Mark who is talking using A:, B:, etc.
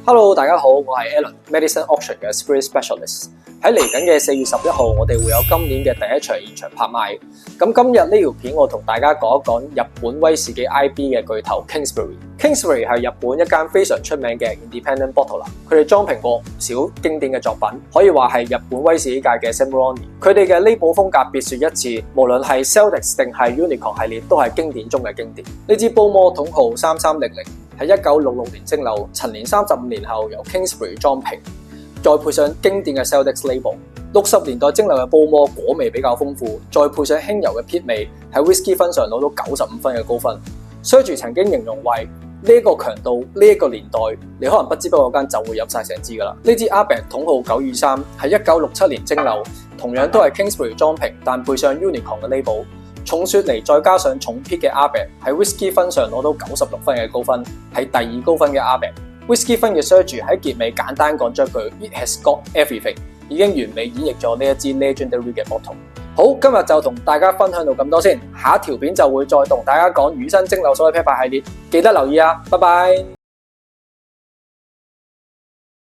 A: Hello， 大家好，我係 Alan Medicine Auction 嘅 Spirit Specialist。喺嚟緊嘅4月11號，我哋會有今年嘅第一場現場拍賣。咁今日呢條片我同大家講一講日本威士忌 IB 嘅巨頭 Kingsbury。Kingsbury 係日本一間非常出名嘅 Independent Bottler， 佢哋裝瓶過唔少經典嘅作品，可以話係日本威士忌界嘅 Semillon。佢哋嘅 label 風格別樹一幟，無論係 Celtic 定係 Unicorn 系列都係經典中嘅經典。呢支煲魔統號3300。喺1966年蒸餾，陳年35年後由 Kingsbury 裝瓶，再配上經典嘅 Celtic label。60年代蒸餾嘅煲魔果味比較豐富，再配上輕柔嘅撇味，喺 whisky 分上攞到95分嘅高分。Serge 曾經形容為呢一個強度，呢一個年代，你可能不知不覺間就會飲晒成支㗎啦。呢支 Ardbeg 統號923係1967年蒸餾，同樣都係 Kingsbury 裝瓶，但配上 Unicorn 嘅 label。重雪梨再加上重 peat 嘅 Ardbeg 喺 whisky 分上攞到96分嘅高分，係第2高分嘅 Ardbeg。whisky 分嘅 Serge 喺結尾簡單講咗句 It has got everything， 已經完美演繹咗呢一支 legendary 嘅 bottle。好，今日就同大家分享到咁多先，下一條片就會再同大家講魚生蒸餾所有啤牌系列，記得留意啊，拜拜。